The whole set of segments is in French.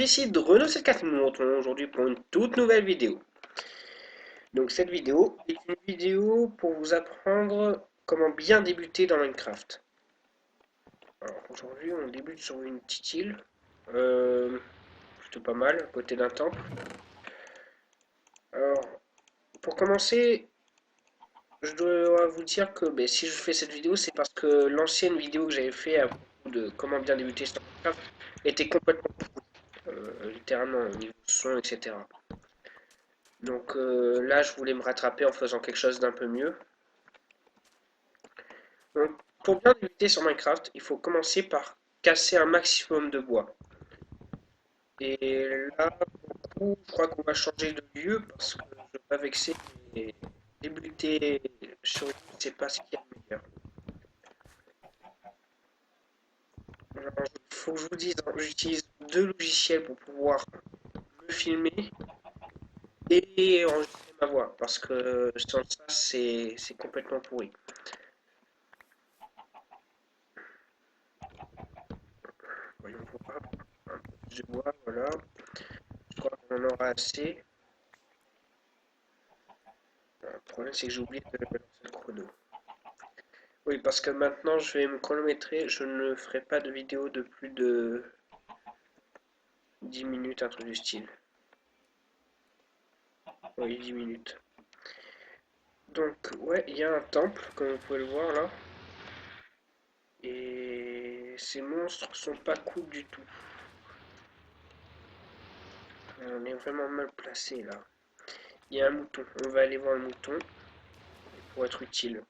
ici de Renault 74, nous nous retrouvons aujourd'hui pour une toute nouvelle vidéo. Donc cette vidéo est une vidéo pour vous apprendre comment bien débuter dans Minecraft. Alors aujourd'hui on débute sur une petite île, plutôt pas mal, à côté d'un temple. Alors pour commencer, je dois vous dire que si je fais cette vidéo c'est parce que l'ancienne vidéo que j'avais fait à propos de comment bien débuter sur Minecraft était complètement littéralement au niveau son, etc. Donc là, je voulais me rattraper en faisant quelque chose d'un peu mieux. Donc, pour bien débuter sur Minecraft, il faut commencer par casser un maximum de bois. Et là, pour le coup, je crois qu'on va changer de lieu parce que je ne veux pas vexer et débuter sur une île, c'est pas ce qu'il y a de meilleur. Alors, il faut que je vous dise, hein, j'utilise deux logiciels pour pouvoir me filmer et enregistrer ma voix parce que sans ça, c'est complètement pourri. Voyons voir. Un peu plus de bois, voilà. Je crois qu'on en aura assez. Le problème, c'est que j'ai oublié de lancer le chrono. Oui, parce que maintenant, je vais me chronométrer. Je ne ferai pas de vidéo de plus de 10 minutes, un truc du style. Oui, 10 minutes. Donc, ouais, il y a un temple, comme vous pouvez le voir là. Et ces monstres sont pas cool du tout. On est vraiment mal placé là. Il y a un mouton. On va aller voir le mouton pour être utile.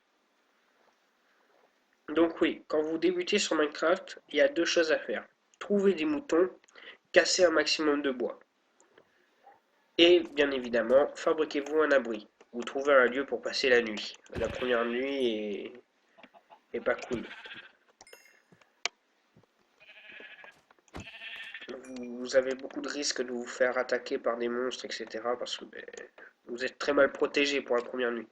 Donc oui, quand vous débutez sur Minecraft, il y a deux choses à faire. Trouver des moutons, casser un maximum de bois. Et bien évidemment, fabriquez-vous un abri ou trouvez un lieu pour passer la nuit. La première nuit est pas cool. Vous avez beaucoup de risques de vous faire attaquer par des monstres, etc. parce que vous êtes très mal protégé pour la première nuit.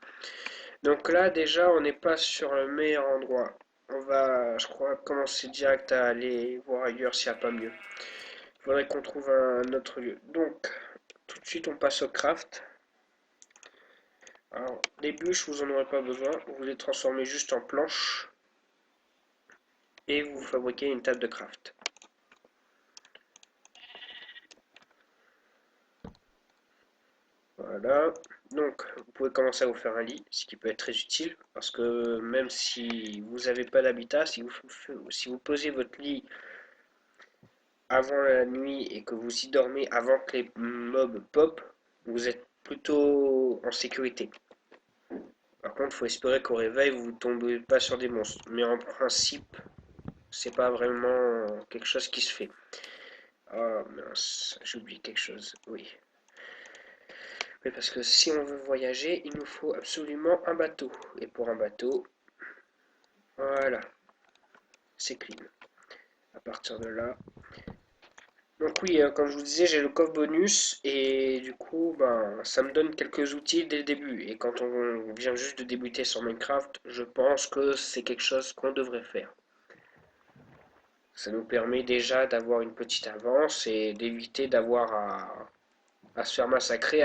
Donc là, déjà, on n'est pas sur le meilleur endroit. On va, je crois, commencer direct à aller voir ailleurs s'il n'y a pas mieux. Il faudrait qu'on trouve un autre lieu. Donc, tout de suite, on passe au craft. Alors, les bûches, vous n'en aurez pas besoin. Vous les transformez juste en planches. Et vous fabriquez une table de craft. Voilà. Donc, vous pouvez commencer à vous faire un lit, ce qui peut être très utile. Parce que même si vous n'avez pas d'habitat, si vous posez votre lit avant la nuit et que vous y dormez avant que les mobs pop, vous êtes plutôt en sécurité. Par contre, il faut espérer qu'au réveil, vous ne tombez pas sur des monstres. Mais en principe, c'est pas vraiment quelque chose qui se fait. Oh mince, j'ai oublié quelque chose. Oui. Oui, parce que si on veut voyager, il nous faut absolument un bateau. Et pour un bateau, voilà, c'est clean. À partir de là. Donc oui, comme je vous disais, j'ai le coffre bonus et du coup, ça me donne quelques outils dès le début. Et quand on vient juste de débuter sur Minecraft, je pense que c'est quelque chose qu'on devrait faire. Ça nous permet déjà d'avoir une petite avance et d'éviter d'avoir à se faire massacrer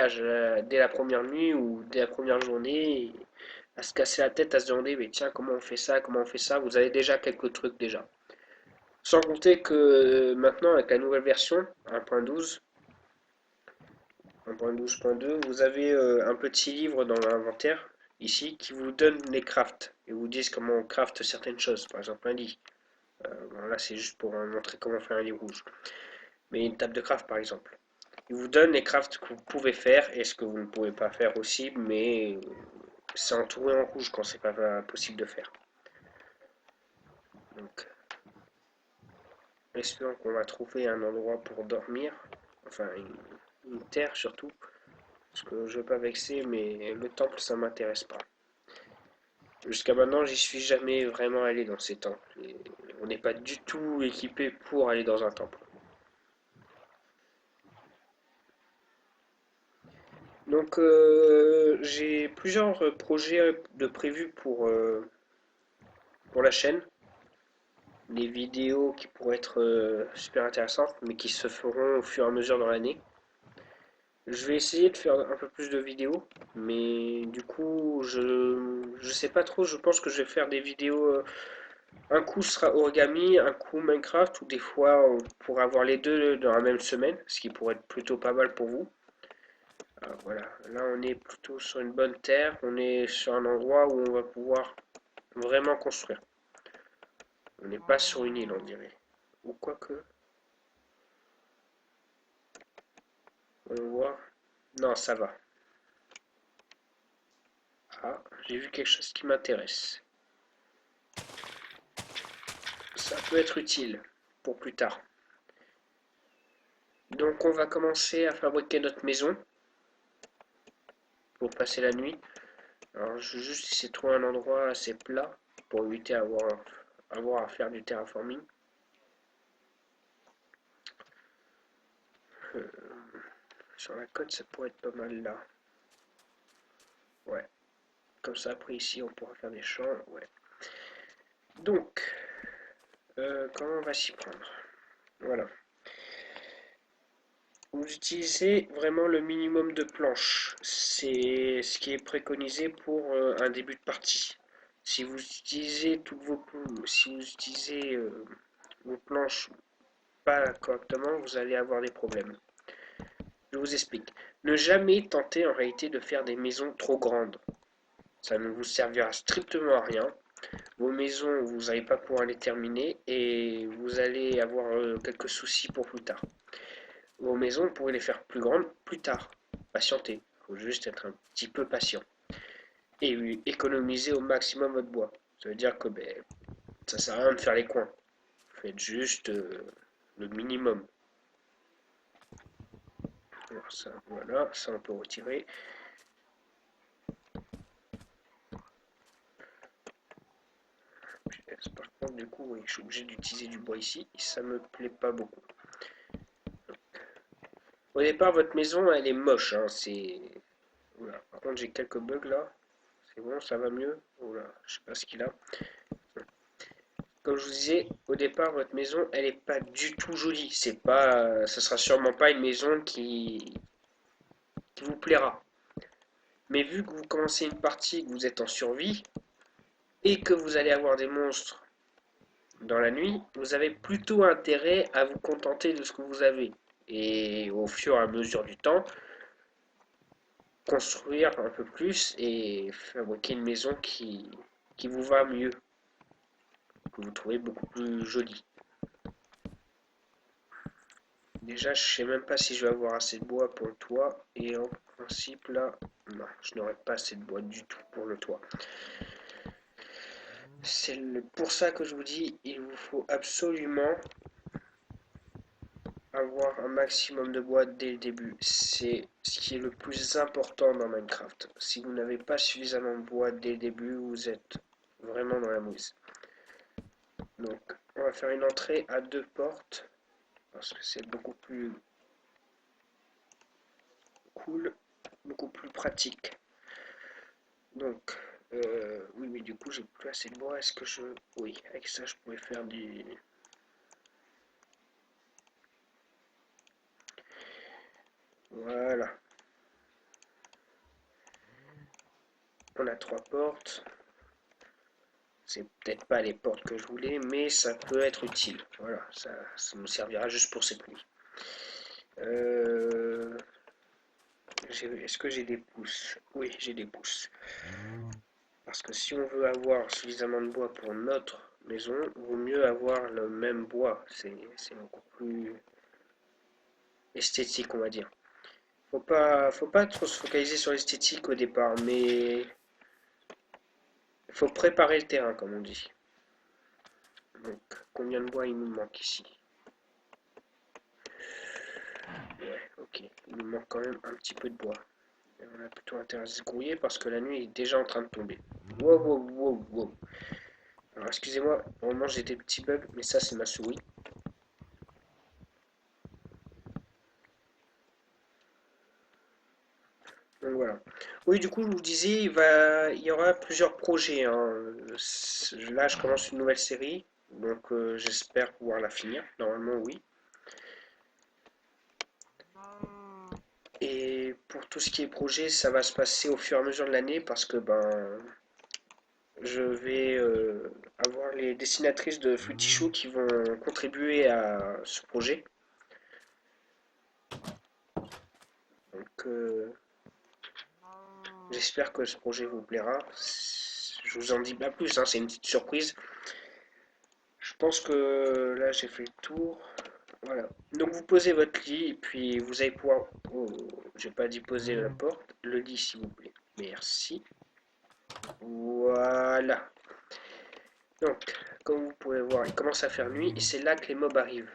dès la première nuit ou dès la première journée, à se casser la tête, à se demander, mais tiens, comment on fait ça, comment on fait ça, vous avez déjà quelques trucs déjà. Sans compter que maintenant, avec la nouvelle version, 1.12, 1.12.2, vous avez un petit livre dans l'inventaire, ici, qui vous donne les crafts, et vous disent comment on craft certaines choses, par exemple un lit. Bon, là, c'est juste pour montrer comment faire un lit rouge. Mais une table de craft, par exemple. Il vous donne les crafts que vous pouvez faire et ce que vous ne pouvez pas faire aussi, mais c'est entouré en rouge quand c'est pas possible de faire. Donc, espérons qu'on va trouver un endroit pour dormir, enfin une terre surtout, parce que je veux pas vexer, mais le temple ça m'intéresse pas. Jusqu'à maintenant, j'y suis jamais vraiment allé dans ces temples. Et on n'est pas du tout équipé pour aller dans un temple. Donc, j'ai plusieurs projets de prévus pour la chaîne. des vidéos qui pourraient être super intéressantes, mais qui se feront au fur et à mesure dans l'année. Je vais essayer de faire un peu plus de vidéos, mais du coup, je sais pas trop. Je pense que je vais faire des vidéos. Un coup sera origami, un coup Minecraft, ou des fois on pourra avoir les deux dans la même semaine, ce qui pourrait être plutôt pas mal pour vous. Voilà, là on est plutôt sur une bonne terre, on est sur un endroit où on va pouvoir vraiment construire. On n'est pas sur une île, on dirait. Ou quoique, on voit. Non, ça va. Ah, j'ai vu quelque chose qui m'intéresse. Ça peut être utile pour plus tard. Donc on va commencer à fabriquer notre maison pour passer la nuit. Alors je vais juste essayer de trouver un endroit assez plat pour éviter avoir à faire du terraforming. Euh, sur la côte ça pourrait être pas mal là. Ouais. Comme ça après ici on pourra faire des champs. Ouais. Donc, comment on va s'y prendre? Voilà. Vous utilisez vraiment le minimum de planches. C'est ce qui est préconisé pour un début de partie. Si vous utilisez si vous utilisez vos planches pas correctement, vous allez avoir des problèmes. Je vous explique. Ne jamais tenter en réalité de faire des maisons trop grandes. Ça ne vous servira strictement à rien. Vos maisons, vous n'allez pas pouvoir les terminer et vous allez avoir quelques soucis pour plus tard. Vos maisons, vous pourrez les faire plus grandes plus tard. Patientez. Il faut juste être un petit peu patient. Et économiser au maximum votre bois. Ça veut dire que ça sert à rien de faire les coins. Faites juste le minimum. Alors ça, voilà, ça on peut retirer. Par contre, du coup, oui, je suis obligé d'utiliser du bois ici. Et ça me plaît pas beaucoup. Au départ, votre maison, elle est moche. Hein, c'est... Voilà. Par contre, j'ai quelques bugs là. C'est bon, ça va mieux. Voilà, je sais pas ce qu'il a. Comme je vous disais, au départ, votre maison, elle est pas du tout jolie. C'est pas, ça sera sûrement pas une maison qui vous plaira. Mais vu que vous commencez une partie, que vous êtes en survie et que vous allez avoir des monstres dans la nuit, vous avez plutôt intérêt à vous contenter de ce que vous avez. Et au fur et à mesure du temps, construire un peu plus et fabriquer une maison qui vous va mieux, que vous trouvez beaucoup plus jolie. Déjà, je sais même pas si je vais avoir assez de bois pour le toit. Et en principe, là, non, je n'aurai pas assez de bois du tout pour le toit. C'est pour ça que je vous dis, il vous faut absolument avoir un maximum de bois dès le début. C'est ce qui est le plus important dans Minecraft. Si vous n'avez pas suffisamment de bois dès le début, vous êtes vraiment dans la mouise. Donc, on va faire une entrée à 2 portes parce que c'est beaucoup plus cool, beaucoup plus pratique. Donc, oui, mais du coup, j'ai plus assez de bois. Est-ce que je... Oui, avec ça, je pourrais faire du... Voilà. On a 3 portes. C'est peut-être pas les portes que je voulais, mais ça peut être utile. Voilà, ça nous servira juste pour cette nuit. Est-ce que j'ai des pousses? Oui, j'ai des pousses. Parce que si on veut avoir suffisamment de bois pour notre maison, il vaut mieux avoir le même bois. C'est encore plus esthétique, on va dire. Faut pas trop se focaliser sur l'esthétique au départ, mais il faut préparer le terrain, comme on dit. Donc, combien de bois il nous manque ici? Ouais, ok. Il nous manque quand même un petit peu de bois. Et on a plutôt intérêt à se grouiller parce que la nuit est déjà en train de tomber. Wow, wow, wow, wow. Alors, excusez-moi, normalement j'ai des petits bugs, mais ça c'est ma souris. Donc voilà. Oui, du coup, je vous disais, il y aura plusieurs projets. Hein. Là, je commence une nouvelle série. Donc j'espère pouvoir la finir. Normalement oui. Et pour tout ce qui est projet, ça va se passer au fur et à mesure de l'année parce que ben je vais avoir les dessinatrices de Fruity qui vont contribuer à ce projet. Donc j'espère que ce projet vous plaira. Je vous en dis pas plus, hein, c'est une petite surprise. Je pense que là j'ai fait le tour. Voilà. Donc vous posez votre lit et puis vous allez pouvoir. Oh, j'ai pas dit poser la porte. Le lit s'il vous plaît. Merci. Voilà. Donc, comme vous pouvez voir, il commence à faire nuit et c'est là que les mobs arrivent.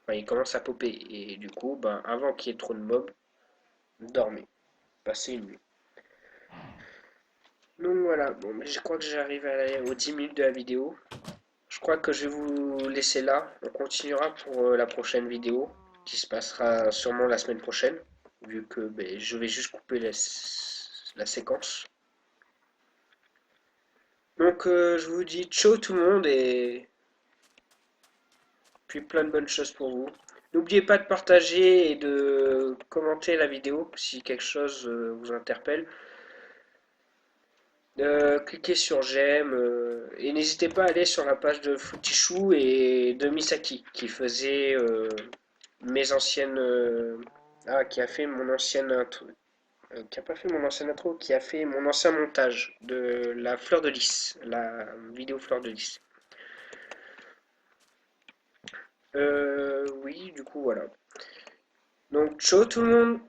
Enfin, ils commencent à popper et du coup, ben, avant qu'il y ait trop de mobs, dormez. Passez une nuit. Donc voilà, bon, mais je crois que j'arrive aux 10 minutes de la vidéo. Je crois que je vais vous laisser là. On continuera pour la prochaine vidéo qui se passera sûrement la semaine prochaine, vu que ben, je vais juste couper la séquence. Donc je vous dis ciao tout le monde et puis plein de bonnes choses pour vous. N'oubliez pas de partager et de commenter la vidéo si quelque chose vous interpelle. Cliquez sur j'aime et n'hésitez pas à aller sur la page de Futichou et de Misaki qui faisait mes anciennes qui a fait mon ancienne intro, qui a pas fait mon ancienne intro, qui a fait mon ancien montage de la fleur de lys, la vidéo fleur de lys. Oui, du coup voilà. Donc ciao tout le monde.